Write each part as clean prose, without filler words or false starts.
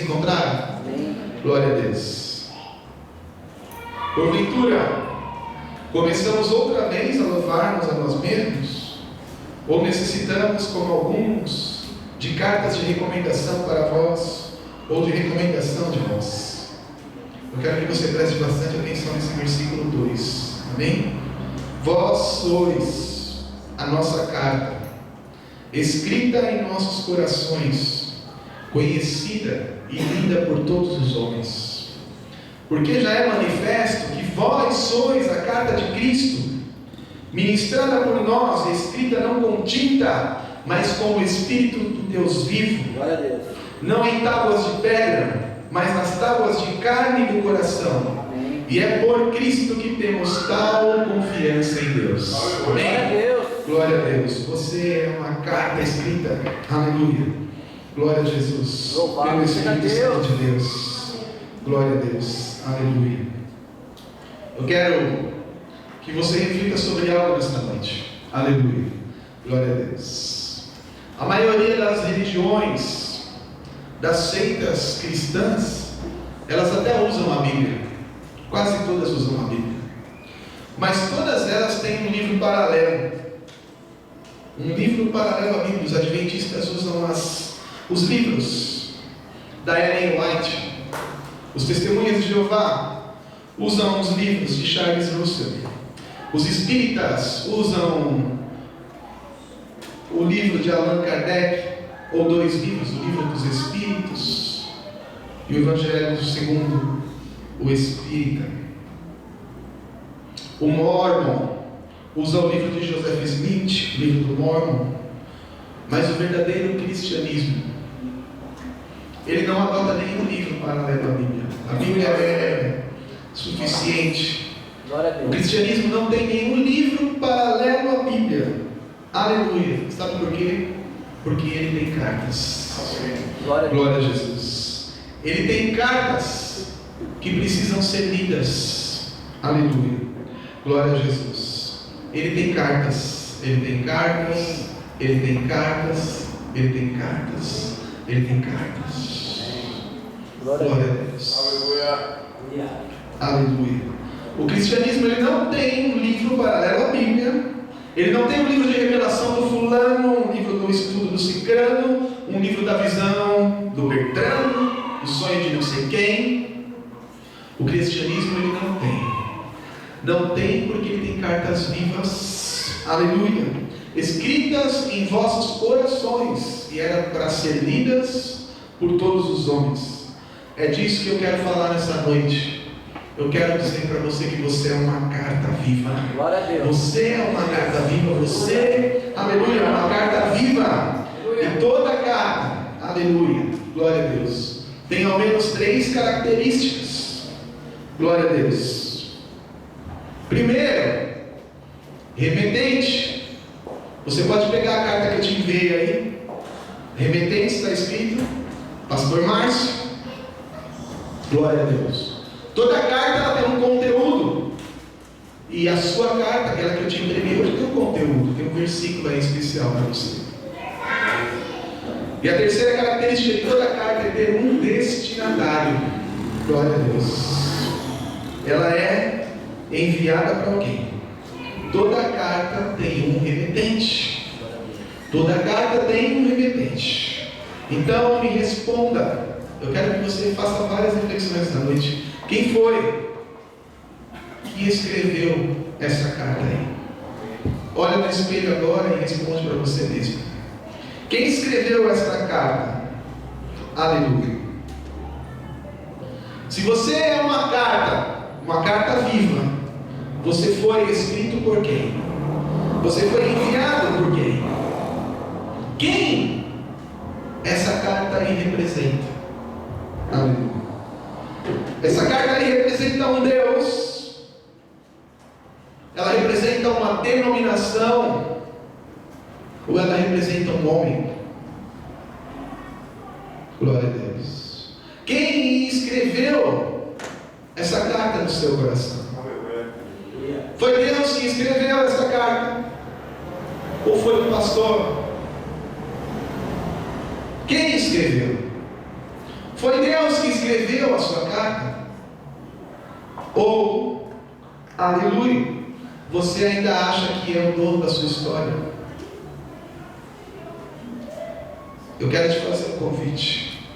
encontraram? Glória a Deus. Porventura, começamos outra vez a louvar-nos a nós mesmos? Ou necessitamos, como alguns, de cartas de recomendação para vós, ou de recomendação de vós? Eu quero que você preste bastante atenção nesse versículo 2. Amém? Vós sois a nossa carta, escrita em nossos corações, conhecida e lida por todos os homens. Porque já é manifesto que vós sois a carta de Cristo, ministrada por nós, escrita não com tinta, mas com o Espírito do Deus vivo, Glória a Deus. não em tábuas de pedra, mas nas tábuas de carne do coração. E é por Cristo que temos tal confiança em Deus. Glória a Amém? Deus. Glória a Deus. Você é uma carta escrita. Aleluia. Glória a Jesus. Louvado Pelo seja Espírito Deus. Santo de Deus. Glória a Deus. Aleluia. Eu quero que você reflita sobre algo nesta noite. Aleluia. Glória a Deus. A maioria das religiões, das seitas cristãs, elas até usam a Bíblia. Quase todas usam a Bíblia. Mas todas elas têm um livro paralelo. Um livro paralelo à Bíblia. Os adventistas usam os livros da Ellen White. Os Testemunhas de Jeová usam os livros de Charles Russell. Os espíritas usam o livro de Allan Kardec, ou dois livros, o livro dos Espíritos e o Evangelho segundo o Espírita. O Mormon usa o livro de Joseph Smith, o livro do Mormon. Mas o verdadeiro cristianismo, ele não adota nenhum livro paralelo à Bíblia. A Bíblia é suficiente. Glória a O Deus. cristianismo não tem nenhum livro paralelo à Bíblia. Aleluia. Sabe por quê? Porque ele tem cartas. Glória a Deus. Glória a Jesus. Ele tem cartas que precisam ser lidas. Aleluia. Glória a Jesus. Ele tem cartas. Ele tem cartas. Ele tem cartas. Ele tem cartas. Ele tem cartas. Glória a Glória Deus. a Deus. Aleluia. Aleluia. O cristianismo, ele não tem um livro paralelo à Bíblia. Ele não tem um livro de revelação do fulano, um livro do estudo do cicrano, um livro da visão do Bertrano, o sonho de não sei quem. O cristianismo, ele não tem. Não tem porque ele tem cartas vivas. Aleluia. Escritas em vossos corações, e era para ser lidas por todos os homens. É disso que eu quero falar nessa noite. Eu quero dizer para você que você é uma carta viva. Glória a Deus. Você é uma carta viva. Você, aleluia, é uma carta viva. E toda carta, aleluia, glória a Deus, tem ao menos 3 características. Glória a Deus. Primeiro, remetente. Você pode pegar a carta que eu te enviei aí. Remetente está escrito Pastor Márcio. Glória a Deus. Toda carta ela tem um conteúdo. E a sua carta, aquela que eu te entreguei hoje, tem um conteúdo, tem um versículo aí especial para você. E a terceira característica de toda carta é ter um destinatário. Glória a Deus. Ela é enviada para alguém. Toda carta tem um remetente. Toda carta tem um remetente. Então me responda. Eu quero que você faça várias reflexões essa noite. Quem foi que escreveu essa carta aí? Olha no espelho agora e responde para você mesmo. Quem escreveu esta carta? Aleluia. Se você é uma carta viva, você foi escrito por quem? Você foi enviado por quem? Quem essa carta aí representa? Aleluia. Essa carta aí representa um Deus. Ela representa uma denominação. Ou ela representa um homem? Glória a Deus. Quem escreveu essa carta no seu coração? Foi Deus que escreveu essa carta? Ou foi o pastor? Quem escreveu? Foi Deus escreveu a sua carta? Ou, aleluia, você ainda acha que é o dono da sua história? Eu quero te fazer um convite.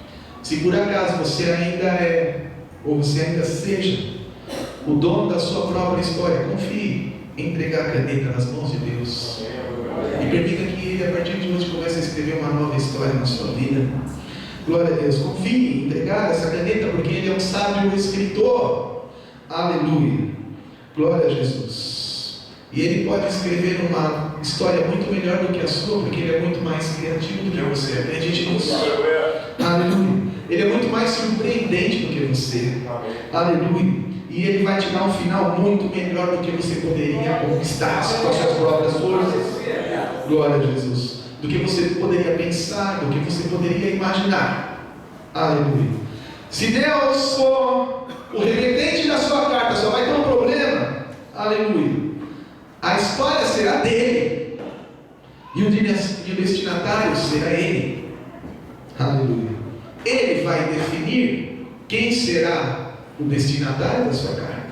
Se por acaso você ainda é, ou você ainda seja, o dono da sua própria história, confie em entregar a caneta nas mãos de Deus. E permita que Ele, a partir de hoje, comece a escrever uma nova história na sua vida. Glória a Deus. Confie em entregar essa caneta, porque Ele é um sábio escritor. Aleluia. Glória a Jesus. E Ele pode escrever uma história muito melhor do que a sua, porque Ele é muito mais criativo do que você. Acredite nisso. Aleluia. Ele é muito mais surpreendente do que você. Aleluia. E Ele vai te dar um final muito melhor do que você poderia conquistar com as suas próprias forças. Glória a Jesus. Do que você poderia pensar, do que você poderia imaginar. Aleluia. Se Deus for o remetente da sua carta, só vai ter um problema. Aleluia. A história será dele. E o destinatário será Ele. Aleluia. Ele vai definir quem será o destinatário da sua carta.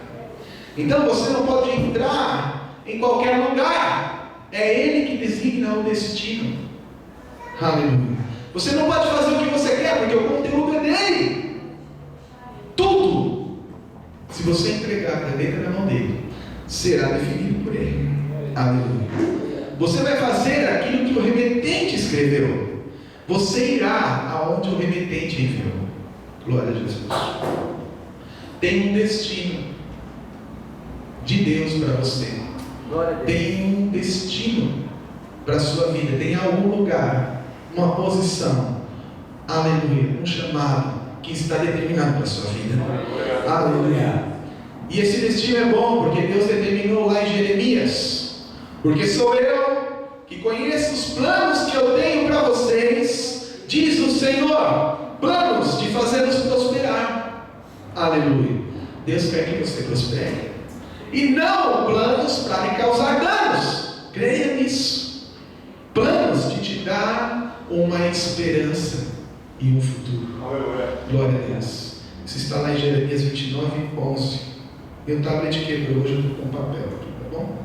Então você não pode entrar em qualquer lugar. É Ele que designa o destino. Aleluia. Você não pode fazer o que você quer, porque o conteúdo é dele. Tudo, se você entregar a caneta na mão dele, será definido por Ele. Aleluia. Você vai fazer aquilo que o remetente escreveu. Você irá aonde o remetente enviou. Glória a Jesus. Tem um destino de Deus para você. Tem um destino para a sua vida. Tem algum lugar, uma posição, aleluia, um chamado que está determinado para a sua vida. Aleluia. E esse destino é bom, porque Deus determinou lá em Jeremias: porque sou eu que conheço os planos que eu tenho para vocês, diz o Senhor, planos de fazê-los prosperar. Aleluia. Deus quer que você prospere, e não planos para lhe causar danos. Creia nisso. Planos de te dar uma esperança e um futuro. Glória a Deus. Isso está lá em Jeremias 29:11. Meu tablet quebrou, hoje eu estou com papel aqui, tá bom?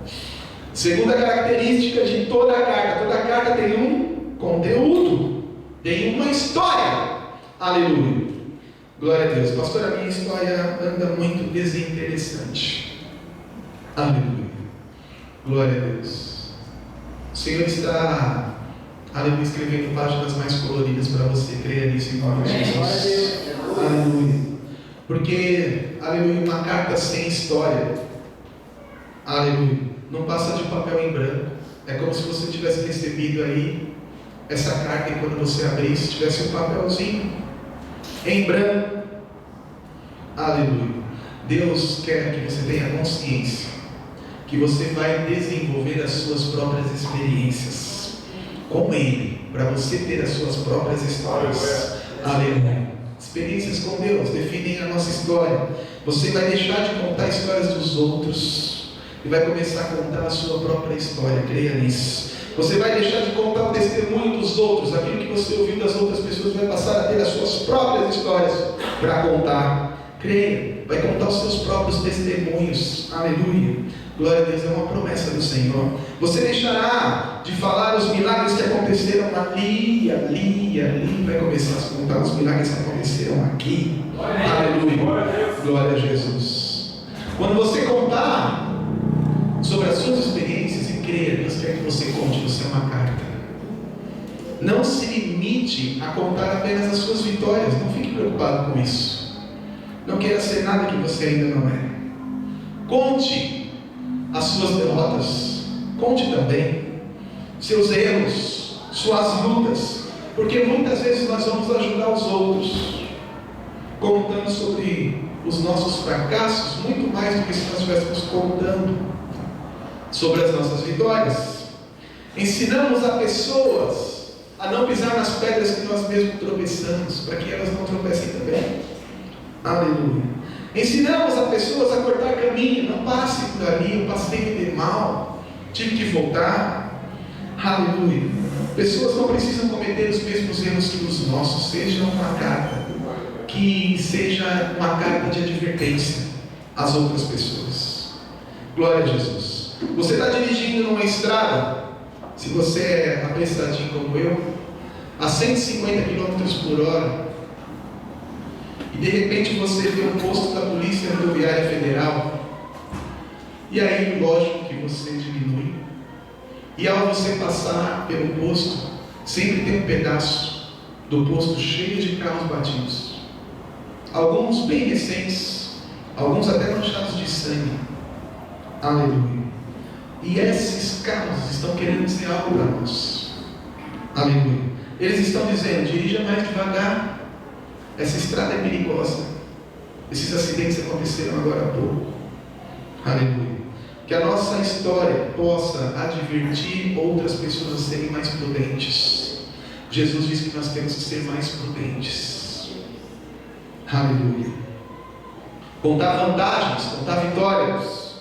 Segunda característica de toda a carta: toda a carta tem um conteúdo, tem uma história. Aleluia. Glória a Deus. Pastor, a minha história anda muito desinteressante. Aleluia. Glória a Deus. O Senhor está, aleluia, escrevendo páginas mais coloridas para você. Creia nisso em nome de Jesus. Aleluia. Porque, aleluia, uma carta sem história, aleluia, não passa de papel em branco. É como se você tivesse recebido aí essa carta, e quando você abrisse, tivesse um papelzinho em branco. Aleluia. Deus quer que você tenha consciência que você vai desenvolver as suas próprias experiências com Ele, para você ter as suas próprias histórias. Aleluia. Experiências com Deus definem a nossa história. Você vai deixar de contar histórias dos outros e vai começar a contar a sua própria história. Creia nisso. Você vai deixar de contar o testemunho dos outros, aquilo que você ouviu das outras pessoas, vai passar a ter as suas próprias histórias para contar. Creia, vai contar os seus próprios testemunhos. Aleluia. Glória a Deus, é uma promessa do Senhor. Você deixará de falar os milagres que aconteceram ali, vai começar a contar os milagres que aconteceram aqui. Aleluia. Glória a Jesus. Quando você contar sobre as suas experiências, e creia, Deus quer que você conte, você é uma carta. Não se limite a contar apenas as suas vitórias. Não fique preocupado com isso. Não queira ser nada que você ainda não é. Conte as suas derrotas. Conte também seus erros, suas lutas, porque muitas vezes nós vamos ajudar os outros contando sobre os nossos fracassos, muito mais do que se nós estivéssemos contando sobre as nossas vitórias. Ensinamos a pessoas a não pisar nas pedras que nós mesmos tropeçamos, para que elas não tropecem também. Aleluia. Ensinamos a pessoas a cortar caminho. Não passe por ali, eu passei me dei mal, tive que voltar. Aleluia. Pessoas não precisam cometer os mesmos erros que os nossos. Seja uma carta que seja uma carta de advertência às outras pessoas. Glória a Jesus. Você está dirigindo numa estrada, se você é apressadinho como eu, a 150 km por hora, e de repente você vê um posto da Polícia Rodoviária Federal, e aí lógico que você diminui, e ao você passar pelo posto, sempre tem um pedaço do posto cheio de carros batidos, alguns bem recentes, alguns até manchados de sangue. Aleluia. E esses carros estão querendo dizer algo para nós. Aleluia. Eles estão dizendo: dirija mais devagar, essa estrada é perigosa, esses acidentes aconteceram agora há pouco. Aleluia. Que a nossa história possa advertir outras pessoas a serem mais prudentes. Jesus diz que nós temos que ser mais prudentes. Aleluia. Contar vantagens, contar vitórias,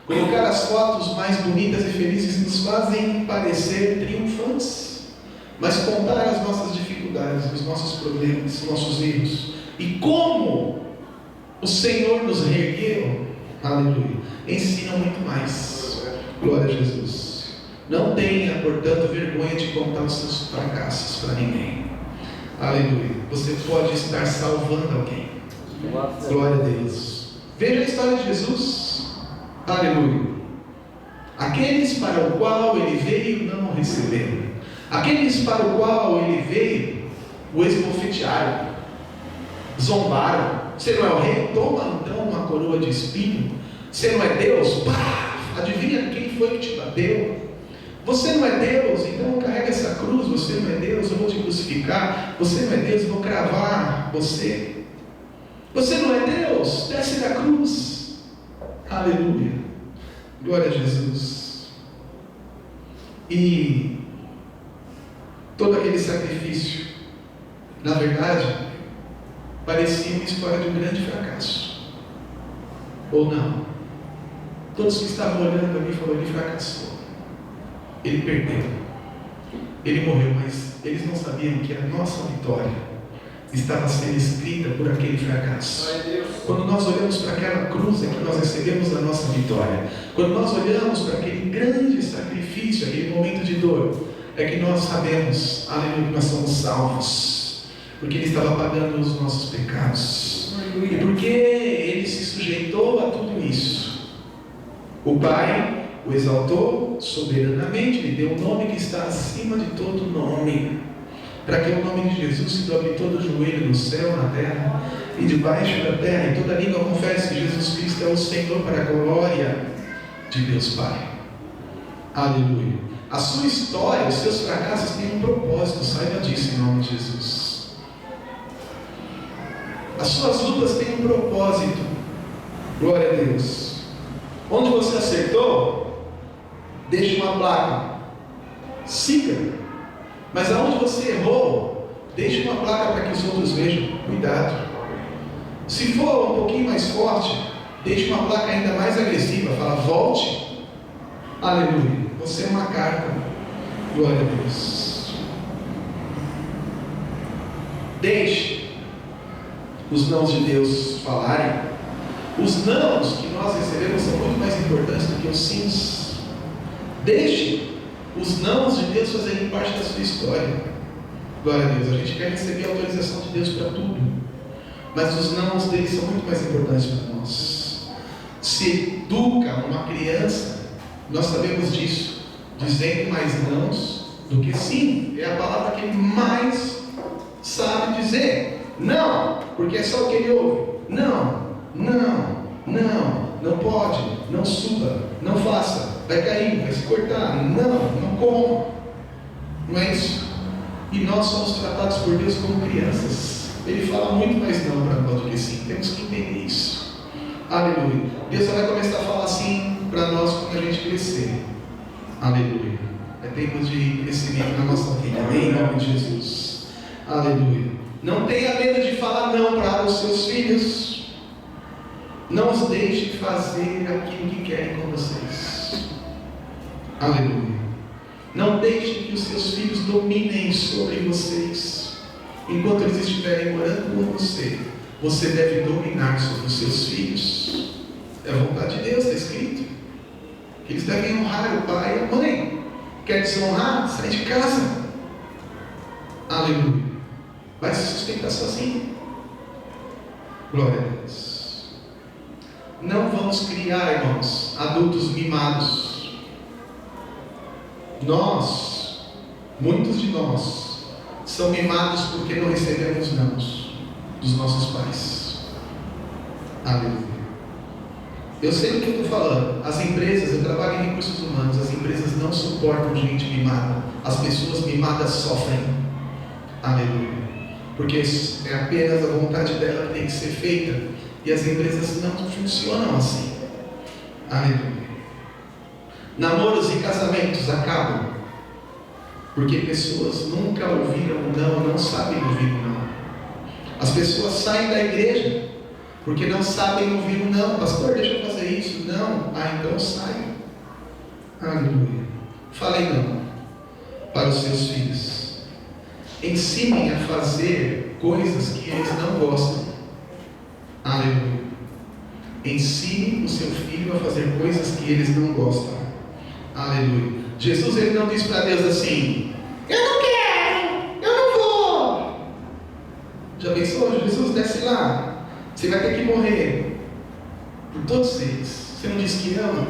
colocar as fotos mais bonitas e felizes nos fazem parecer triunfantes, mas contar as nossas dificuldades, os nossos problemas, os nossos erros e como o Senhor nos reergueu, aleluia, ensina muito mais. Glória a Jesus. Não tenha, portanto, vergonha de contar os seus fracassos para ninguém. Aleluia. Você pode estar salvando alguém. Glória a Deus. Veja a história de Jesus. Aleluia. Aqueles para o qual ele veio não o receberam. Aqueles para o qual ele veio o esbofetearam, zombaram. Você não é o rei? Toma então uma coroa de espinho. Você não é Deus? Pá! Adivinha quem foi que te bateu? Você não é Deus? Então carrega essa cruz. Você não é Deus? Eu vou te crucificar. Você não é Deus? Eu vou cravar você. Você não é Deus? Desce da cruz. Aleluia. Glória a Jesus. E todo aquele sacrifício, na verdade, parecia uma história de um grande fracasso. Ou não? Todos que estavam olhando ali falaram: ele fracassou, ele perdeu, ele morreu. Mas eles não sabiam que a nossa vitória estava sendo escrita por aquele fracasso. Quando nós olhamos para aquela cruz é que nós recebemos a nossa vitória. Quando nós olhamos para aquele grande sacrifício, aquele momento de dor, é que nós sabemos, aleluia, que nós somos salvos, porque ele estava pagando os nossos pecados, e porque ele se sujeitou a tudo isso, o Pai o exaltou soberanamente, lhe deu um nome que está acima de todo nome, para que o nome de Jesus se dobre todo o joelho no céu, na terra e debaixo da terra, e toda língua confesse que Jesus Cristo é o Senhor, para a glória de Deus Pai. Aleluia. A sua história, os seus fracassos têm um propósito, saiba disso em nome de Jesus. As suas lutas têm um propósito. Glória a Deus. Onde você acertou, deixe uma placa, siga. Mas aonde você errou, deixe uma placa para que os outros vejam. Cuidado. Se for um pouquinho mais forte, deixe uma placa ainda mais agressiva. Fala: volte. Aleluia. Você é uma carta. Glória a Deus. Deixe os nãos de Deus falarem. Os nãos que nós recebemos são muito mais importantes do que os sims. Deixe os nãos de Deus fazerem parte da sua história. Glória a Deus. A gente quer receber a autorização de Deus para tudo, mas os nãos deles são muito mais importantes para nós. Se educa uma criança, nós sabemos disso, dizendo mais nãos do que sim. É a palavra que ele mais sabe dizer. Não, porque é só o que ele ouve. Não, não, não, não pode, não suba, não faça, vai cair, vai se cortar, não coma. Não é isso? E nós somos tratados por Deus como crianças. Ele fala muito mais não para nós do que sim. Temos que entender isso. Aleluia. Deus vai começar a falar assim para nós quando a gente crescer. Aleluia. É tempo de crescimento na nossa vida. Amém? Em nome de Jesus. Aleluia. Não tenha medo de falar não para os seus filhos. Não os deixe fazer aquilo que querem com vocês. Aleluia. Não deixe que os seus filhos dominem sobre vocês enquanto eles estiverem morando com você. você deve dominar sobre os seus filhos. É a vontade de Deus, está escrito. Que eles devem honrar o pai e a mãe. Quer desonrar? Sai de casa. Aleluia. Vai se sustentar sozinho. Glória a Deus. Não vamos criar, irmãos, adultos mimados. Muitos de nós, são mimados porque não recebemos nãos dos nossos pais. Aleluia. Eu sei do que eu estou falando. As empresas, eu trabalho em recursos humanos, as empresas não suportam gente mimada. As pessoas mimadas sofrem. Aleluia. Porque é apenas a vontade dela que tem que ser feita. E as empresas não funcionam assim. Aleluia. Namoros e casamentos acabam porque pessoas nunca ouviram o não sabem ouvir o não. As pessoas saem da igreja porque não sabem ouvir o não. Pastor, deixa eu fazer isso. Não. Então sai. Aleluia. Falei não para os seus filhos. Ensinem a fazer coisas que eles não gostam. Aleluia. Ensine o seu filho a fazer coisas que eles não gostam. Aleluia. Jesus, ele não diz para Deus assim: eu não quero, eu não vou. Já pensou? Jesus, desce lá, você vai ter que morrer por todos eles. Você não diz que ama?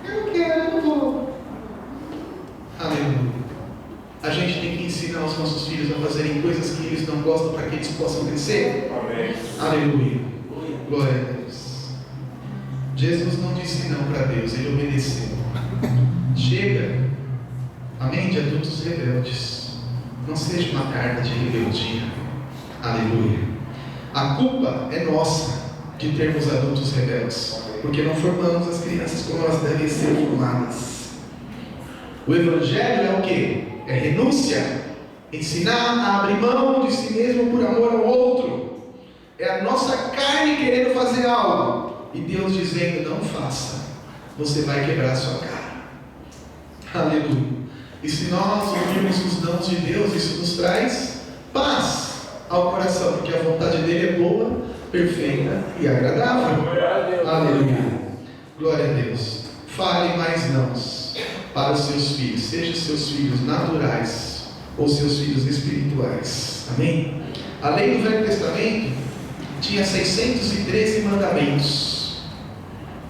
Eu não quero, eu não vou. Aleluia. A gente tem que ensinar os nossos filhos a fazerem coisas que eles não gostam para que eles possam crescer. Amém. Aleluia. Glória a Deus. Jesus não disse não para Deus, ele obedeceu. Chega, amém, de adultos rebeldes. Não seja uma carga de rebeldia. Aleluia. A culpa é nossa de termos adultos rebeldes, porque não formamos as crianças como elas devem ser formadas. O Evangelho é o que? É renúncia. Ensinar a abrir mão de si mesmo por amor ao outro. É a nossa carne querendo fazer algo e Deus dizendo: não faça, você vai quebrar a sua cara. Aleluia. E se nós ouvirmos os dons de Deus, isso nos traz paz ao coração, porque a vontade dele é boa, perfeita e agradável. Aleluia. Glória a Deus. Fale mais nãos para os seus filhos, seja seus filhos naturais ou seus filhos espirituais. Amém? A lei do Velho Testamento tinha 613 mandamentos,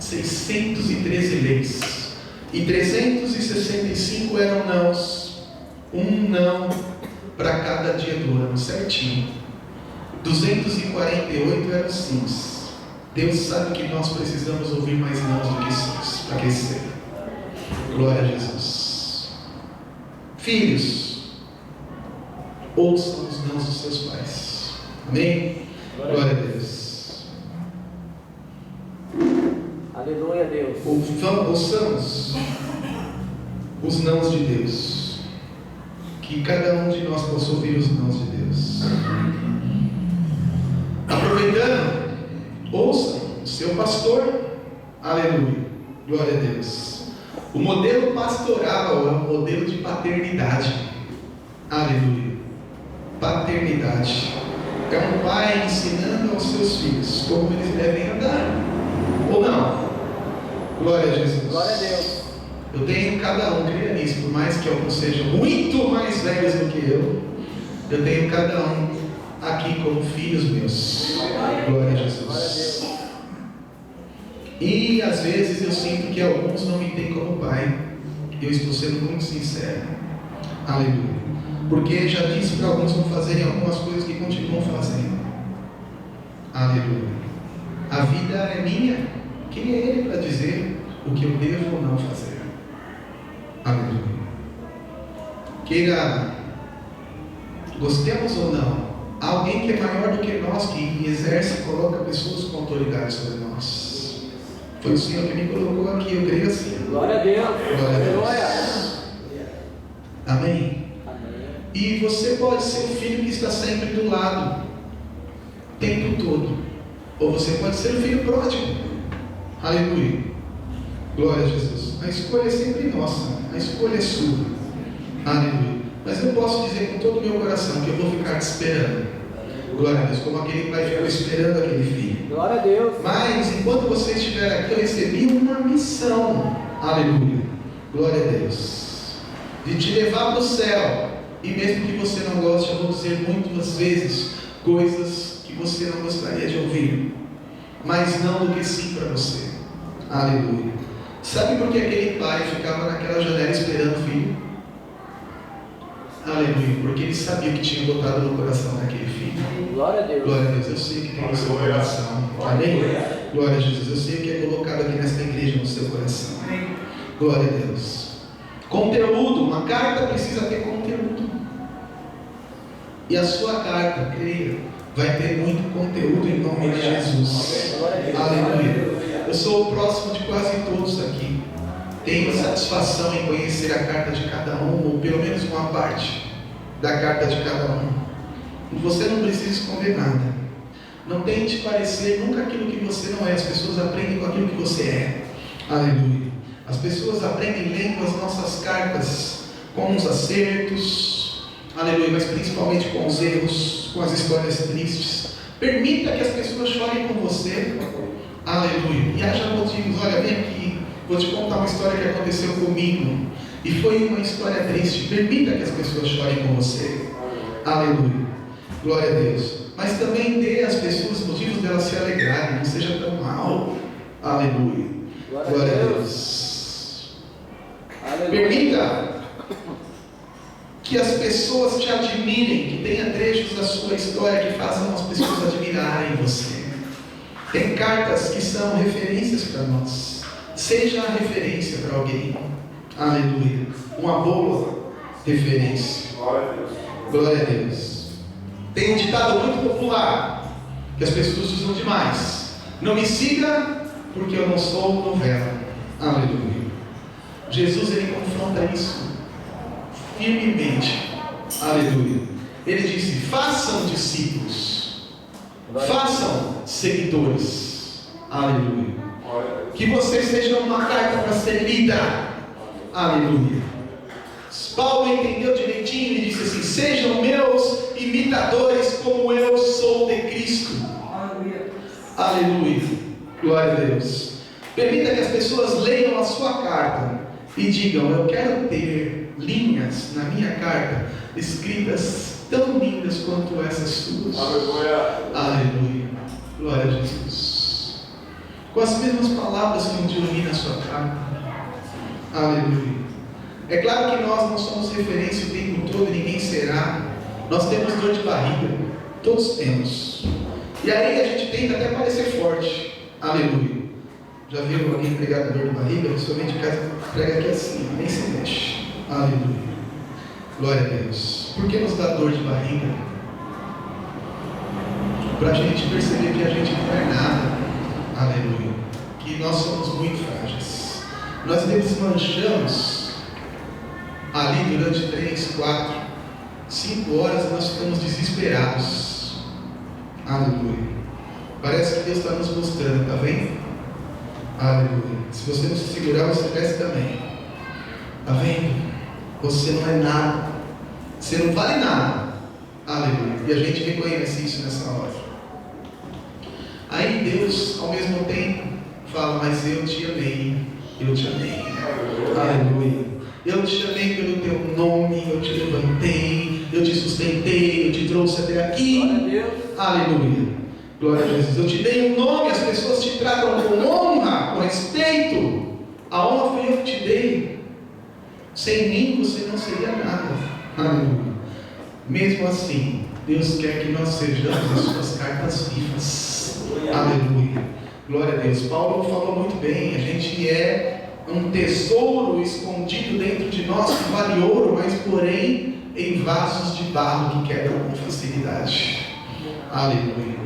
613 leis. E 365 eram nãos, um não para cada dia do ano, certinho. 248 eram sims. Deus sabe que nós precisamos ouvir mais nãos do que sims para crescer. Glória a Jesus. Filhos, ouçam os nãos dos seus pais. Amém? Glória a Deus. Aleluia, Deus. Ouçamos os nãos de Deus. Que cada um de nós possa ouvir os nãos de Deus. Aproveitando, ouça o seu pastor. Aleluia. Glória a Deus. O modelo pastoral é um modelo de paternidade. Aleluia. Paternidade. É um pai ensinando aos seus filhos como eles devem andar. Ou não? Glória a Jesus. Glória a Deus. Eu tenho cada um, creia nisso, por mais que alguns sejam muito mais velhos do que eu tenho cada um aqui como filhos meus. Glória a Jesus. Glória a Deus. E às vezes eu sinto que alguns não me têm como pai. Eu estou sendo muito sincero. Aleluia. Porque já disse para alguns não fazerem algumas coisas que continuam fazendo. Aleluia. A vida é minha. Quem é ele para dizer o que eu devo ou não fazer? Aleluia. Queira, gostemos ou não, há alguém que é maior do que nós, que exerce e coloca pessoas com autoridade sobre nós. Foi o Senhor que me colocou aqui, eu creio assim. Glória a Deus. Glória a Deus. Amém. E você pode ser o filho que está sempre do lado, o tempo todo. Ou você pode ser o filho pródigo. Aleluia. Glória a Jesus. A escolha é sempre nossa. A escolha é sua. Aleluia. Mas eu posso dizer com todo o meu coração que eu vou ficar te esperando. Glória a Deus, como aquele pai ficou esperando aquele filho. Glória a Deus. Mas enquanto você estiver aqui, eu recebi uma missão. Aleluia. Glória a Deus. De te levar para o céu. E mesmo que você não goste, eu vou dizer muitas vezes coisas que você não gostaria de ouvir. Mas não do que sim para você. Aleluia. Sabe por que aquele pai ficava naquela janela esperando o filho? Aleluia. Porque ele sabia o que tinha botado no coração daquele filho. Glória a Deus. Glória a Deus. Eu sei que tem no seu coração. Amém? Glória a Jesus. Eu sei o que é colocado aqui nesta igreja no seu coração. Glória a Deus. Conteúdo. Uma carta precisa ter conteúdo. E a sua carta, creia, vai ter muito conteúdo em nome de Jesus. Aleluia. Eu sou o próximo de quase todos aqui. Tenho satisfação em conhecer a carta de cada um, ou pelo menos uma parte da carta de cada um. E você não precisa esconder nada. Não tente parecer nunca aquilo que você não é. As pessoas aprendem com aquilo que você é. Aleluia. As pessoas aprendem lendo as nossas cartas com os acertos, aleluia, mas principalmente com os erros, com as histórias tristes. Permita que as pessoas chorem com você. Aleluia. E haja motivos. Olha, vem aqui. Vou te contar uma história que aconteceu comigo. E foi uma história triste. Permita que as pessoas chorem com você. Aleluia. Glória a Deus. Mas também dê às pessoas motivos delas se alegrarem. Não seja tão mal. Aleluia. Glória a Deus. Aleluia. Permita que as pessoas te admirem. Que tenha trechos da sua história que façam as pessoas admirarem você. Tem cartas que são referências para nós. Seja a referência para alguém. Aleluia. Uma boa referência. Glória a Deus. Glória a Deus. Tem um ditado muito popular que as pessoas usam demais. Não me siga porque eu não sou novela. Aleluia. Jesus, ele confronta isso firmemente. Aleluia. Ele disse: façam discípulos. Façam seguidores. Aleluia. Que vocês sejam uma carta para ser lida. Aleluia. Paulo entendeu direitinho e disse assim: sejam meus imitadores como eu sou de Cristo. Aleluia. Aleluia. Glória a Deus. Permita que as pessoas leiam a sua carta e digam: eu quero ter linhas na minha carta escritas tão lindas quanto essas suas. Aleluia. Aleluia. Glória a Jesus. Com as mesmas palavras que um dia eu li na sua carta. Aleluia. É claro que nós não somos referência o tempo todo e ninguém será. Nós temos dor de barriga. Todos temos. E aí a gente tenta até parecer forte. Aleluia. Já viu alguém pregar com dor de barriga? Principalmente em casa prega aqui assim, nem se mexe. Aleluia. Glória a Deus. Por que nos dá dor de barriga? Para a gente perceber que a gente não é nada. Aleluia. Que nós somos muito frágeis. Nós desmanchamos ali durante 3, 4, 5 horas e nós ficamos desesperados. Aleluia. Parece que Deus está nos mostrando, está vendo? Aleluia. Se você não se segurar, você desce também. Está vendo? Você não é nada. Você não vale nada. Aleluia. E a gente reconhece isso nessa hora. Aí Deus, ao mesmo tempo, fala: mas eu te amei. Eu te amei. Aleluia. Eu te chamei pelo teu nome, eu te levantei, eu te sustentei, eu te trouxe até aqui. Glória a Deus. Aleluia. Glória a Jesus. Eu te dei um nome, as pessoas te tratam com honra, com respeito. A honra foi eu que te dei. Sem mim você não seria nada. Aleluia. Mesmo assim, Deus quer que nós sejamos as suas cartas vivas. Aleluia. Glória a Deus. Paulo falou muito bem. A gente é um tesouro escondido dentro de nós que vale ouro, mas porém em vasos de barro que quebram com facilidade. Aleluia.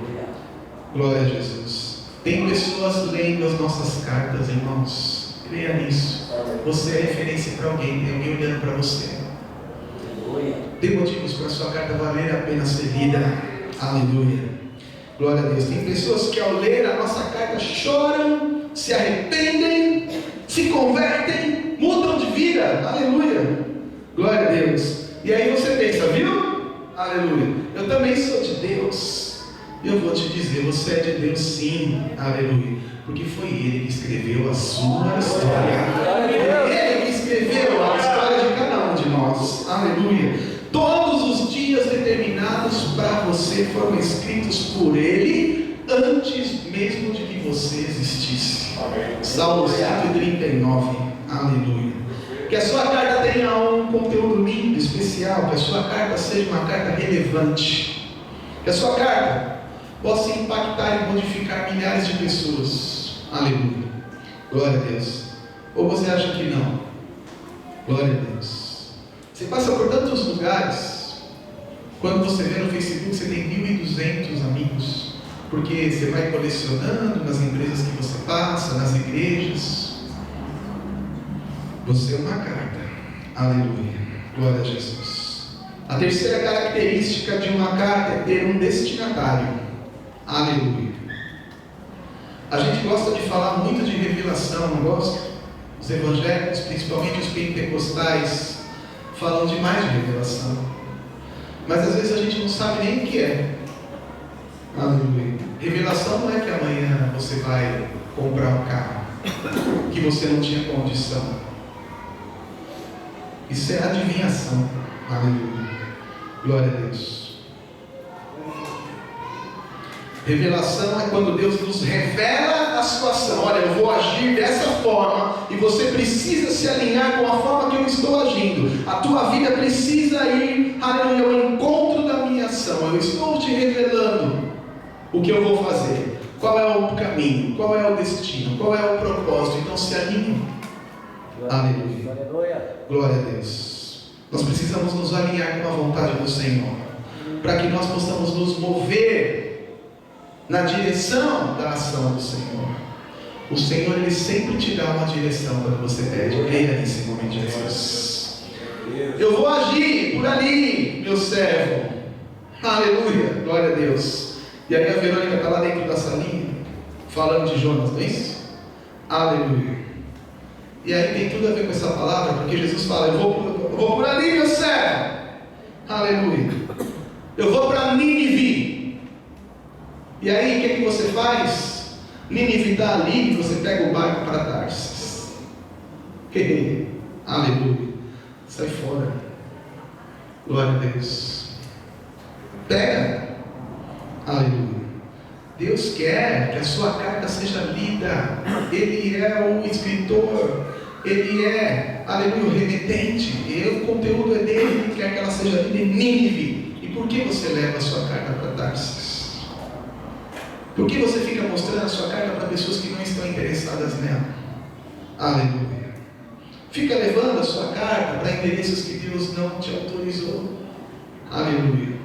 Glória a Jesus. Tem pessoas lendo as nossas cartas, irmãos. Creia nisso. Você é referência para alguém. Tem alguém olhando para você. Tem motivos para a sua carta valer a pena ser lida. Aleluia. Glória a Deus. Tem pessoas que ao ler a nossa carta choram, se arrependem, se convertem, mudam de vida. Aleluia. Glória a Deus. E aí você pensa, viu? Aleluia. Eu também sou de Deus. E eu vou te dizer, você é de Deus sim. Aleluia. Porque foi Ele que escreveu a sua história. Foi Ele que escreveu a história de cada um de nós. Aleluia. Todos os dias determinados para você foram escritos por Ele antes mesmo de que você existisse. Salmo 139. Aleluia. Que a sua carta tenha um conteúdo lindo, especial. Que a sua carta seja uma carta relevante. Que a sua carta possa impactar e modificar milhares de pessoas. Aleluia. Glória a Deus. Ou você acha que não? Glória a Deus. Você passa por tantos lugares. Quando você vê no Facebook, você tem 1.200 amigos. Porque você vai colecionando nas empresas que você passa, nas igrejas. Você é uma carta. Aleluia. Glória a Jesus. A terceira característica de uma carta é ter um destinatário. Aleluia. A gente gosta de falar muito de revelação, não gosta? Os evangélicos, principalmente os pentecostais, falam demais de revelação. Mas às vezes a gente não sabe nem o que é. Aleluia. Revelação não é que amanhã você vai comprar um carro que você não tinha condição. Isso é adivinhação. Aleluia. Glória a Deus. Revelação é quando Deus nos revela a situação. Olha, eu vou agir dessa forma e você precisa se alinhar com a forma que eu estou agindo. A tua vida precisa ir, aleluia, ao encontro da minha ação. Eu estou te revelando o que eu vou fazer. Qual é o caminho? Qual é o destino? Qual é o propósito? Então se alinhe. Aleluia. Glória a Deus. Nós precisamos nos alinhar com a vontade do Senhor, para que nós possamos nos mover na direção da ação do Senhor. O Senhor, Ele sempre te dá uma direção quando você pede. Creia nesse momento de Jesus. Eu vou agir por ali, meu servo. Aleluia. Glória a Deus. E aí a Verônica está lá dentro da salinha, falando de Jonas, não é isso? Aleluia. E aí tem tudo a ver com essa palavra, porque Jesus fala, eu vou por ali, meu servo. Aleluia. Eu vou para Nínive. E aí o que você faz? Nínive está ali e você pega o barco para Tarsis. Aleluia. Sai fora. Glória a Deus. Pega. Aleluia. Deus quer que a sua carta seja lida. Ele é o escritor. Ele é, aleluia, o remetente. O conteúdo é dele. Ele quer que ela seja lida em Nínive. E por que você leva a sua carta para Tarsis? Por que você fica mostrando a sua carta para pessoas que não estão interessadas nela? Aleluia. Fica levando a sua carta para endereços que Deus não te autorizou. Aleluia.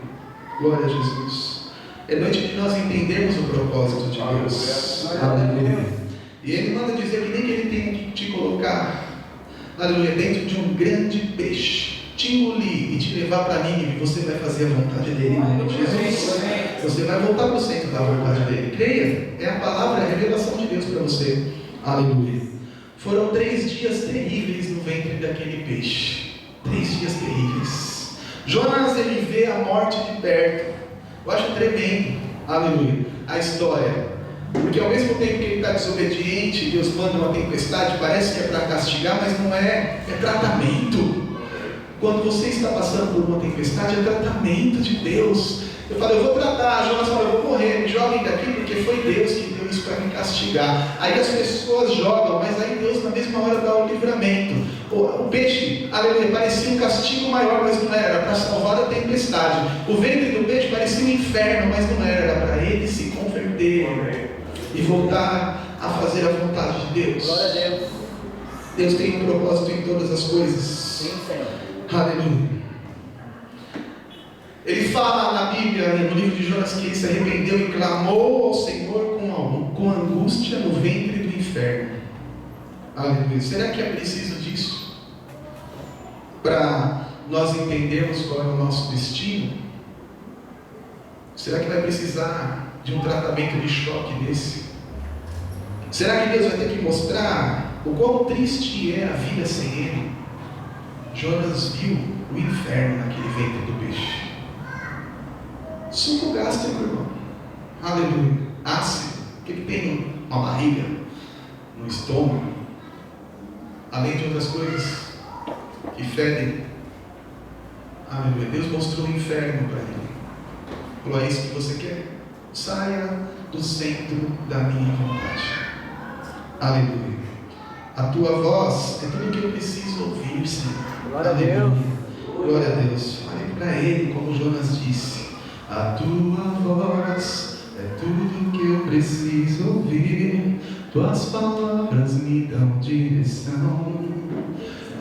Glória a Jesus. É noite de nós entendermos o propósito de Deus. Aleluia. E Ele manda dizer que nem que Ele tem que te colocar, aleluia, dentro de um grande peixe, te engolir e te levar para Nínive. Você vai fazer a vontade dEle, em nome de Jesus. Você vai voltar para o centro da vontade dEle. Creia, é a palavra, é a revelação de Deus para você. Aleluia. Foram 3 dias terríveis no ventre daquele peixe. 3 dias terríveis. Jonas, ele vê a morte de perto. Eu acho tremendo, aleluia, a história. Porque ao mesmo tempo que ele está desobediente, Deus manda uma tempestade, parece que é para castigar, mas não é, é tratamento. Quando você está passando por uma tempestade, é tratamento de Deus. Eu falo, eu vou tratar. Jonas fala, eu vou morrer, me joguem daqui, porque foi Deus que deu isso para me castigar. Aí as pessoas jogam, mas aí Deus na mesma hora dá o livramento. O peixe, aleluia, parecia um castigo maior, mas não era para salvar da tempestade. O ventre do peixe parecia um inferno, mas não era para ele se converter e voltar a fazer a vontade de Deus. Glória a Deus. Deus tem um propósito em todas as coisas. Sim, Senhor. Aleluia. Ele fala na Bíblia, no livro de Jonas, que ele se arrependeu e clamou ao Senhor com angústia no ventre do inferno. Aleluia. Será que é preciso disso? Para nós entendermos qual é o nosso destino? Será que vai precisar de um tratamento de choque desse? Será que Deus vai ter que mostrar o quão triste é a vida sem Ele? Jonas viu o inferno naquele ventre do peixe. Suco gástrico, irmão. Aleluia. Ácido. O que tem uma barriga, no estômago, além de outras coisas que fedem. Aleluia. Deus mostrou o inferno para ele. Falou: é isso que você quer? Saia do centro da minha vontade. Aleluia. A tua voz é tudo o que eu preciso ouvir, Senhor. Glória a Deus. Glória a Deus. Fale para ele, como Jonas disse: a tua voz é tudo que eu preciso ouvir. Tuas palavras me dão direção.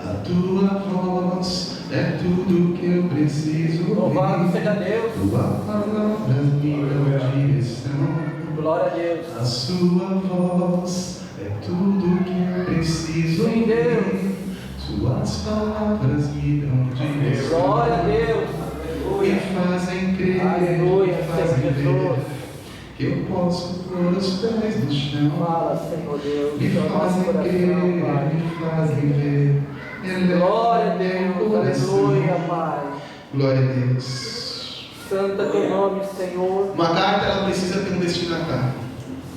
A tua voz é tudo que eu preciso ouvir. Louvado seja Deus. Tuas palavras me dão direção. Glória a Deus. A sua voz é tudo que eu preciso Sim, Deus. ouvir. Suas palavras me dão direção. Glória a Deus. Me fazem crer, Aleluia, me fazem Senhor ver Jesus. que eu posso pôr os pés no chão. Fala, Senhor Deus. Me do nosso fazem crer, coração, Pai. me fazem ver. Glória a Deus. Aleluia, Pai. Glória a Deus. Santo é teu nome, Senhor. Uma carta, ela precisa ter um destinatário.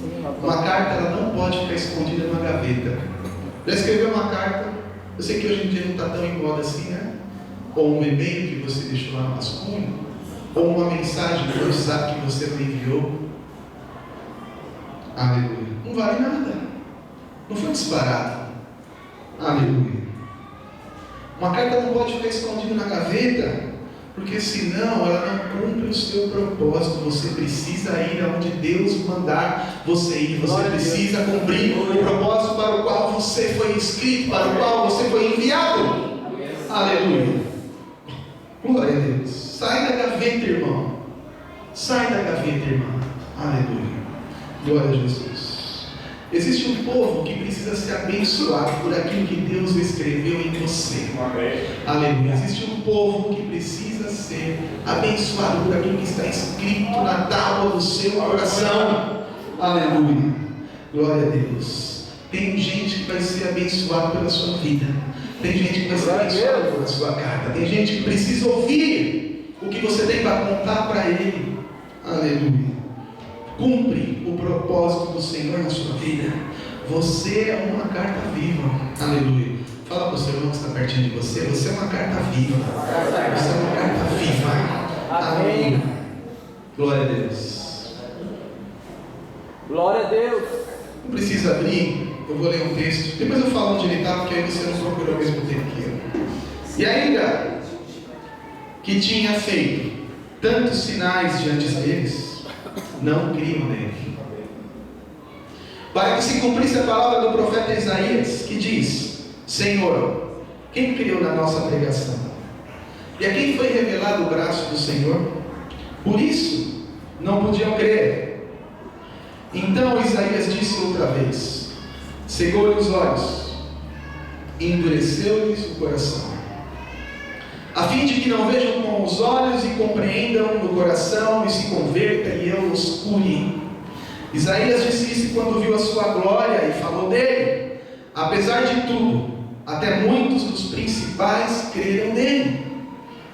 Sim, ó Uma Pai. carta, ela não pode ficar escondida numa gaveta. Já escreveu uma carta? Eu sei que hoje em dia não está tão em moda assim, né? Ou um e-mail que você deixou lá no rascunho, ou uma mensagem no WhatsApp que você não enviou. Aleluia. Não vale nada. Não foi disparado. Aleluia. Uma carta não pode ficar escondida na gaveta, porque senão ela não cumpre o seu propósito. Você precisa ir aonde Deus mandar você ir. Você Glória a Deus. precisa cumprir o propósito para o qual você foi inscrito, para o qual você foi enviado. Aleluia. Glória a Deus. Sai da gaveta, irmão. Sai da gaveta, irmão. Aleluia. Glória a Jesus. Existe um povo que precisa ser abençoado por aquilo que Deus escreveu em você. Aleluia. Existe um povo que precisa ser abençoado por aquilo que está escrito na tábua do seu coração. Aleluia. Glória a Deus. Tem gente que vai ser abençoado pela sua vida. Tem gente que vai ser abençoado pela sua carta. Tem gente que precisa ouvir o que você tem para contar para ele. Aleluia. Cumpre o propósito do Senhor na sua vida. Você é uma carta viva. Aleluia. Fala para o seu irmão que está pertinho de você. Você é uma carta viva. Você é uma carta viva. Amém. Glória a Deus. Glória a Deus. Não precisa abrir. Eu vou ler um texto. Depois eu falo onde ele está, porque aí você não procura ao mesmo tempo que eu. E ainda que tinha feito tantos sinais diante deles, não criam nele. Para que se cumprisse a palavra do profeta Isaías, que diz: Senhor, quem criou na nossa pregação? E a quem foi revelado o braço do Senhor? Por isso, não podiam crer. Então Isaías disse outra vez: cegou-lhe os olhos, endureceu-lhes o coração, a fim de que não vejam com os olhos e compreendam no coração e se convertam e eu os cure. Isaías disse isso quando viu a sua glória e falou dele. Apesar de tudo, até muitos dos principais creram nele,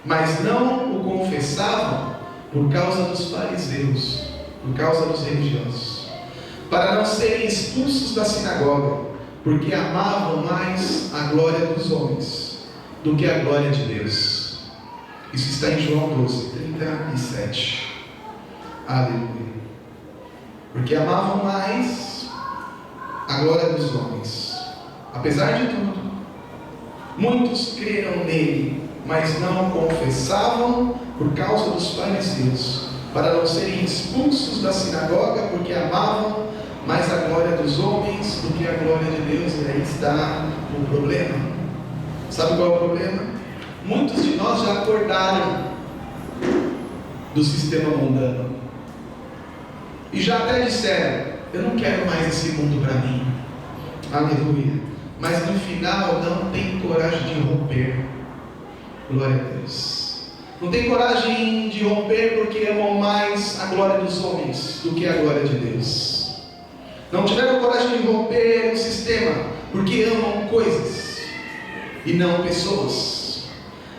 mas não o confessavam por causa dos fariseus, por causa dos religiosos, para não serem expulsos da sinagoga, porque amavam mais a glória dos homens do que a glória de Deus. Isso está em João 12, 37. Aleluia. Porque amavam mais a glória dos homens. Apesar de tudo, muitos creram nele, mas não confessavam por causa dos fariseus, para não serem expulsos da sinagoga, porque amavam mais a glória dos homens do que a glória de Deus. E aí está o problema. Sabe qual é o problema? Muitos de nós já acordaram do sistema mundano e já até disseram: eu não quero mais esse mundo para mim. Aleluia. Mas no final não tem coragem de romper. Glória a Deus. Não tem coragem de romper porque amam mais a glória dos homens do que a glória de Deus. Não tiveram coragem de romper o sistema porque amam coisas e não pessoas.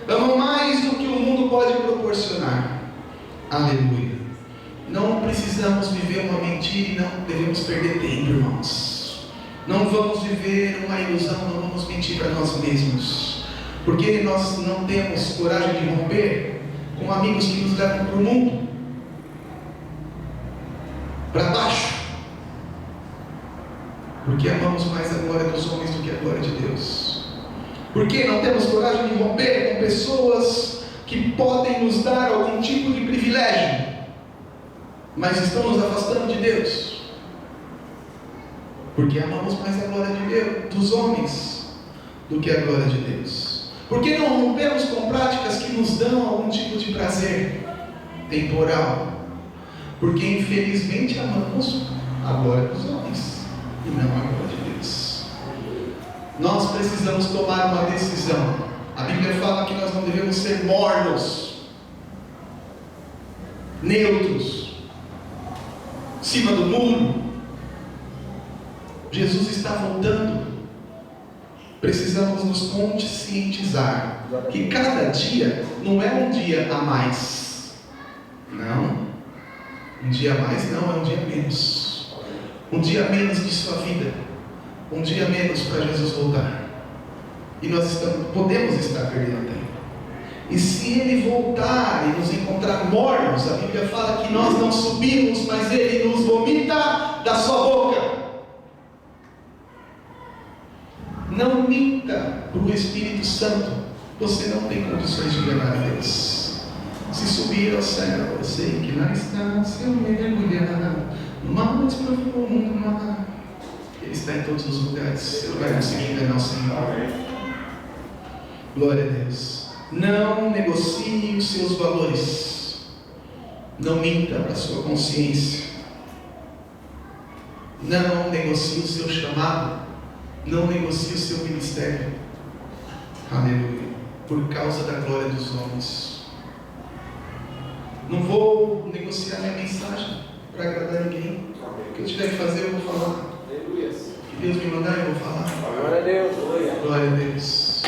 Amam mais do que o mundo pode proporcionar. Aleluia. Não precisamos viver uma mentira e não devemos perder tempo, irmãos. Não vamos viver uma ilusão, não vamos mentir para nós mesmos. Porque nós não temos coragem de romper com amigos que nos levam para o mundo, para baixo. Porque amamos mais a glória dos homens do que a glória de Deus. Porque não temos coragem de romper com pessoas que podem nos dar algum tipo de privilégio, mas estão nos afastando de Deus. Porque amamos mais a glória de Deus, dos homens, do que a glória de Deus. Porque não rompemos com práticas que nos dão algum tipo de prazer temporal. Porque infelizmente amamos a glória dos homens e não a glória de Deus. Nós precisamos tomar uma decisão. A Bíblia fala que nós não devemos ser mornos, neutros, em cima do muro. Jesus está voltando. Precisamos nos conscientizar que cada dia não é um dia a mais. Não. Um dia a mais não, é um dia menos. Um dia menos de sua vida. Um dia menos para Jesus voltar. E nós podemos estar perdendo tempo. E se Ele voltar e nos encontrar mornos, a Bíblia fala que nós não subimos, mas Ele nos vomita da sua boca. Não minta para o Espírito Santo. Você não tem condições de enganar a Deus. Se subir ao céu, eu sei que lá está. Se eu mergulhar no mais profundo mar, Ele está em todos os lugares. Você não vai conseguir enganar o Senhor. Glória a Deus. Não negocie os seus valores. Não minta para a sua consciência. Não negocie o seu chamado. Não negocie o seu ministério. Aleluia. Por causa da glória dos homens. Não vou negociar minha mensagem para agradar ninguém. O que eu tiver que fazer, eu vou falar. O que Deus me mandar, eu vou falar. Glória a Deus. Glória a Deus.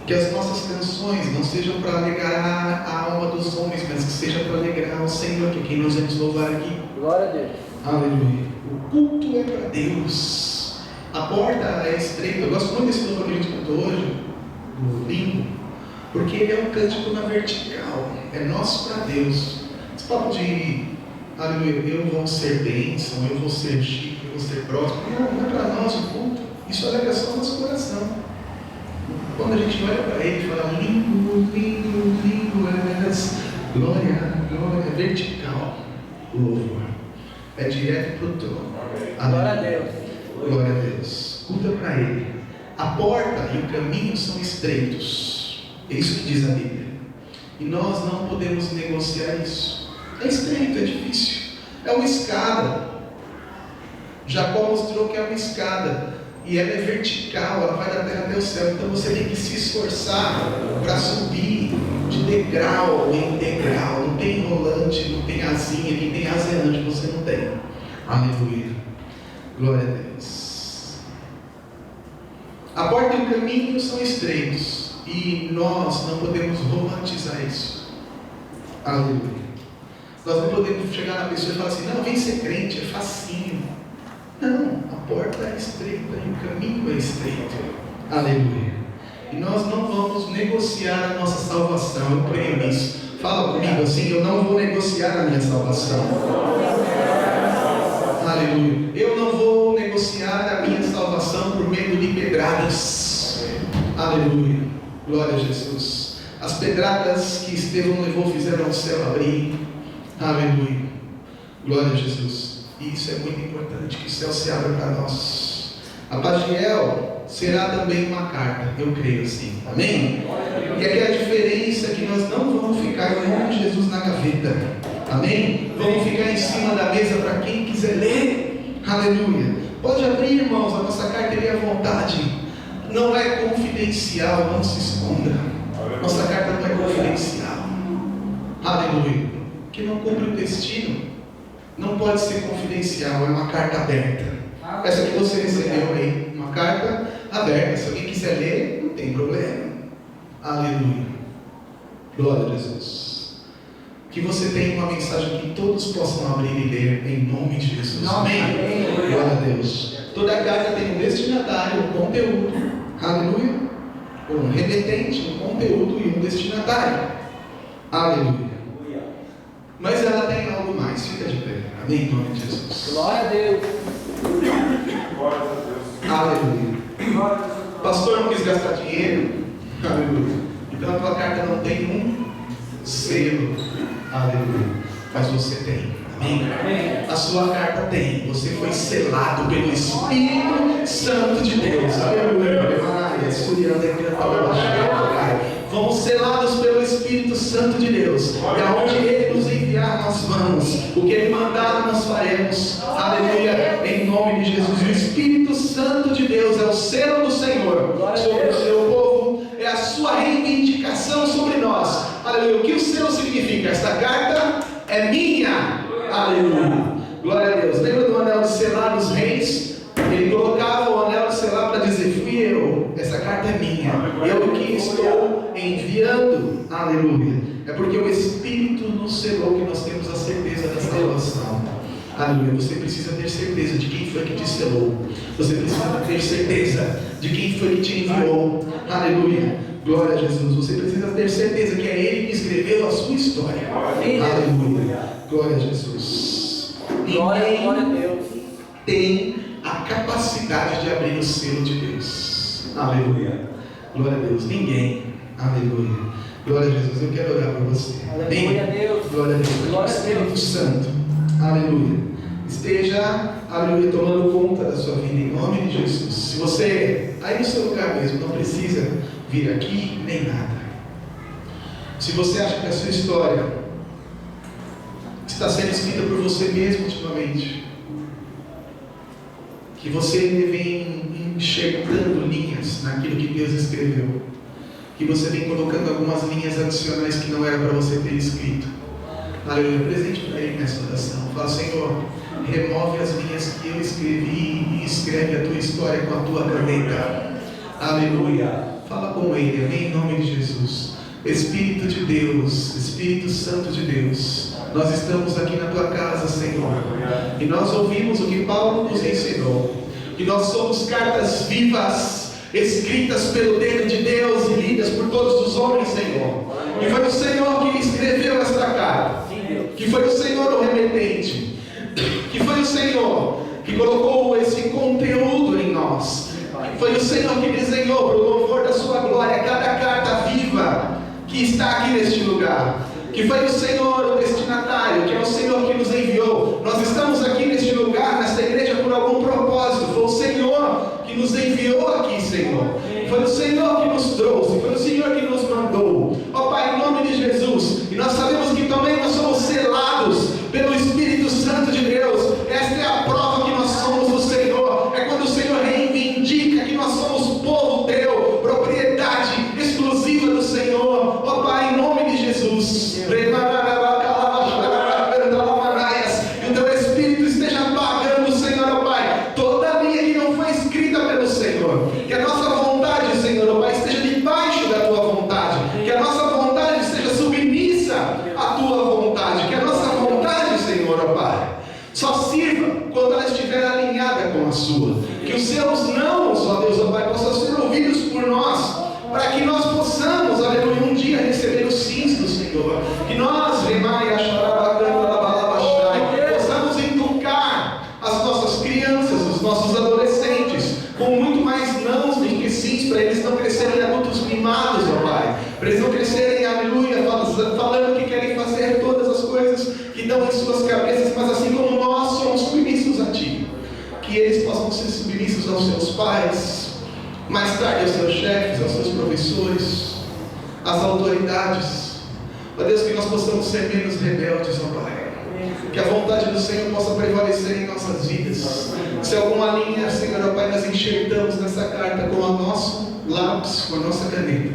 Que as nossas canções não sejam para alegrar a alma dos homens, mas que seja para alegrar o Senhor, que é quem nós vamos louvar aqui. Glória a Deus. Aleluia. O culto é para Deus. A porta é estreita. Eu gosto muito desse louvor que a gente cantou hoje, do limbo, porque ele é um cântico na vertical. É nosso para Deus. Esse papo de, aleluia, eu vou ser bênção, eu vou ser chique, eu vou ser próximo. Não é para nós o culto. Isso alegra só o nosso coração. Quando a gente olha para ele e fala, lindo, lindo, lindo és, glória, glória, é vertical o louvor. É direto para o trono. Glória a Deus. Glória a Deus. Culta para Ele. A porta e o caminho são estreitos. É isso que diz a Bíblia. E nós não podemos negociar isso. É estreito, é difícil. É uma escada. Jacó mostrou que é uma escada. E ela é vertical, ela vai da terra até o céu. Então você tem que se esforçar para subir de degrau em degrau. Não tem rolante, não tem asinha. Quem tem asa é anjo, você não tem. Aleluia. Glória a Deus. A porta e o caminho são estreitos. E nós não podemos romantizar isso. Aleluia. Nós não podemos chegar na pessoa e falar assim, não, vem ser crente, é facinho. Não, a porta é estreita e o caminho é estreito. Aleluia. E nós não vamos negociar a nossa salvação. Eu creio nisso. Fala comigo assim, eu não vou negociar a minha salvação. Aleluia. Eu não vou negociar a minha salvação por medo de pedradas. Aleluia. Glória a Jesus. As pedradas que Estevão levou fizeram o céu abrir. Aleluia. Glória a Jesus. E isso é muito importante, que o céu se abra para nós. A Pagiel será também uma carta, eu creio assim, amém? E aqui a diferença é que nós não vamos ficar em nome de Jesus na gaveta, amém? Vamos ficar em cima da mesa para quem quiser ler, aleluia. Pode abrir, irmãos, a nossa carteirinha à vontade, não é confidencial, não se esconda. Nossa carta não é confidencial, aleluia. Que não cumpre o destino. Não pode ser confidencial, é uma carta aberta. Essa que você recebeu aí, uma carta aberta. Se alguém quiser ler, não tem problema. Aleluia. Glória a Jesus. que você tenha uma mensagem que todos possam abrir e ler em nome de Jesus. Amém? Glória a Deus. Toda carta tem um destinatário, um conteúdo. Aleluia. Um remetente, um conteúdo e um destinatário. Aleluia. Mas ela tem algo mais. Fica de pé. Amém? Em nome de Jesus. Glória a Deus. Aleluia. Pastor, não quis gastar dinheiro. Aleluia. Então a tua carta não tem um selo. Aleluia. Mas você tem. Amém? A sua carta tem. Você foi selado pelo Espírito Santo de Deus. Aleluia. Fomos selados pelo Espírito Santo de Deus. E aonde Ele nos enviar, nós vamos. O que Ele mandar, nós faremos. Aleluia. Em nome de Jesus. O Espírito Santo de Deus é o selo do Senhor sobre o seu povo. É a sua reivindicação sobre nós. Aleluia. O que o selo significa? Esta carta é minha. Aleluia. Glória a Deus. Lembra do anel de selar dos reis? Ele colocava o anel de selar para dizer: fui eu. Essa carta é minha. Eu que estou enviando. Aleluia. É porque o Espírito nos selou que nós temos a certeza da salvação. Aleluia. Você precisa ter certeza de quem foi que te selou. Você precisa ter certeza de quem foi que te enviou. Aleluia. Glória a Jesus. Você precisa ter certeza que é Ele que escreveu a sua história. Aleluia. Glória a Jesus. Glória a Deus. Tem a capacidade de abrir o selo de Deus. Aleluia. Glória a Deus. Ninguém. Aleluia. Glória a Jesus. Eu quero orar por você. Aleluia a Deus. Glória a Deus. Glória a Espírito Deus. Santo. Aleluia. Esteja, aleluia, tomando conta da sua vida em nome de Jesus. Se você, aí no seu lugar mesmo, não precisa vir aqui nem nada. Se você acha que a sua história está sendo escrita por você mesmo ultimamente, que você vem enxertando linhas naquilo que Deus escreveu, que você vem colocando algumas linhas adicionais que não era para você ter escrito, aleluia, presente para Ele nessa oração. Fala: Senhor, remove as linhas que eu escrevi e escreve a tua história com a tua caneta. Aleluia. Fala com Ele, amém, em nome de Jesus. Espírito de Deus, Espírito Santo de Deus, nós estamos aqui na tua casa, Senhor, e nós ouvimos o que Paulo nos ensinou, que nós somos cartas vivas, escritas pelo dedo de Deus e lidas por todos os homens, Senhor. E foi o Senhor que escreveu esta carta, que foi o Senhor o remetente, que foi o Senhor que colocou esse conteúdo em nós, que foi o Senhor que desenhou para o louvor da sua glória cada carta viva que está aqui neste lugar, que foi o Senhor o destinatário, que é o Senhor que nos enviou. Nós estamos aqui neste lugar, nesta igreja, por algum propósito. Foi o Senhor que nos enviou aqui, Senhor. Foi o Senhor que nos trouxe, foi o Senhor que nos mandou. Ó Pai, em nome de Jesus, e nós sabemos que também nós somos selados pelo Espírito Santo de Deus. Esta é a prova que nós somos do Senhor. É quando o Senhor reivindica que nós somos povo teu, propriedade exclusiva do Senhor. Ó Pai, em nome de Jesus, que o teu Espírito esteja apagando, Senhor, ó Pai, toda linha que não foi escrita pelo Senhor. Que a nossa vontade, Senhor, ó Pai, esteja debaixo da tua vontade. Que a nossa vontade esteja submissa à tua vontade. Que a nossa vontade, Senhor, ó Pai, só sirva quando ela estiver alinhada com a sua. Que os seus nãos, ó Deus, ó Pai, possam ser ouvidos por nós, para que nós possamos, aleluia, um dia receber os sims do Senhor. Que nós, possamos educar as nossas crianças, os nossos adolescentes, com muito mais nãos do que sims, para eles não crescerem adultos mimados, ó Pai. Para eles não crescerem, aleluia, falando que querem fazer todas as coisas que dão em suas cabeças, mas assim como nós somos submissos a Ti. Que eles possam ser submissos aos seus pais, mais tarde aos seus chefes, aos seus professores, às autoridades. Ó Deus, que nós possamos ser menos rebeldes, ó Pai. Que a vontade do Senhor possa prevalecer em nossas vidas. Se alguma linha, Senhor, ó Pai, nós enxertamos nessa carta com o nosso lápis, com a nossa caneta,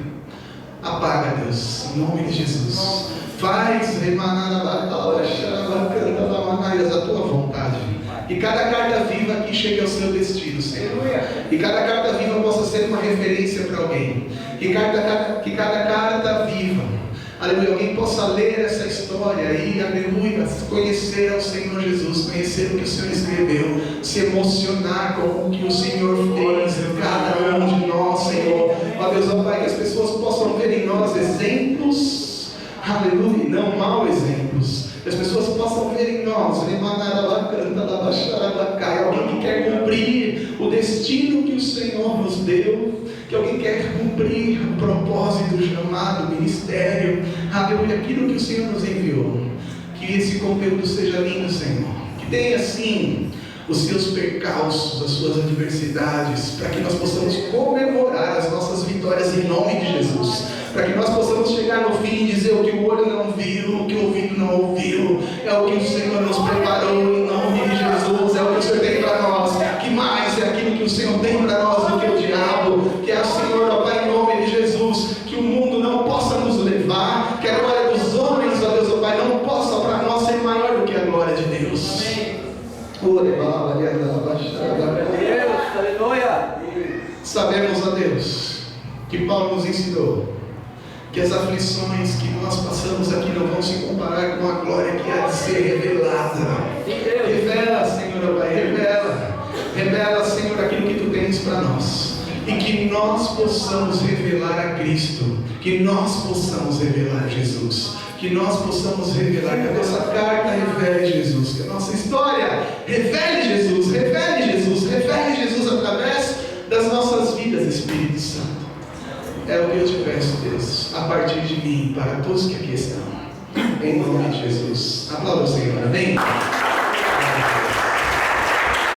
apaga, Deus, em nome de Jesus. Faz a tua vontade. Que cada carta viva aqui chegue ao seu destino, Senhor. Que cada carta viva possa ser uma referência para alguém. Que cada carta viva aleluia, alguém possa ler essa história e, aleluia, conhecer ao Senhor Jesus, conhecer o que o Senhor escreveu, se emocionar com o que o Senhor fez em cada um de nós, Senhor. Ó Deus, ó Pai, que as pessoas possam ver em nós exemplos, aleluia, e não mau exemplos. Que as pessoas possam ver em nós alguém que quer cumprir o destino que o Senhor nos deu, que alguém quer cumprir o propósito, o chamado, o ministério, aleluia, aquilo que o Senhor nos enviou. Que esse conteúdo seja lindo, Senhor, que tenha sim os seus percalços, as suas adversidades, para que nós possamos comemorar as nossas vitórias em nome de Jesus, para que nós possamos chegar no fim e dizer: o que o olho não viu, o que o ouvido não ouviu, é o que o Senhor nos preparou em nome de Jesus, é o que o Senhor tem para nós. Que mais é aquilo que o Senhor tem para nós do que o diabo, que é o Senhor, ó Pai, em nome de Jesus, que o mundo não possa nos levar, que a glória dos homens, ó Deus, ó Pai, não possa para nós ser maior do que a glória de Deus. Sabemos, ó Deus, que Paulo nos ensinou que as aflições que nós passamos aqui não vão se comparar com a glória que há de ser revelada. Revela, Senhor, ó Pai, revela, Senhor, aquilo que Tu tens para nós, e que nós possamos revelar a Cristo, que nós possamos revelar Jesus, que nós possamos revelar, que a nossa carta revele Jesus, que a nossa história revele Jesus, através das nossas vidas, Espírito Santo. É o que eu te peço, Deus, a partir de mim, para todos que aqui estão, em nome de Jesus. Aplauda o Senhor, amém?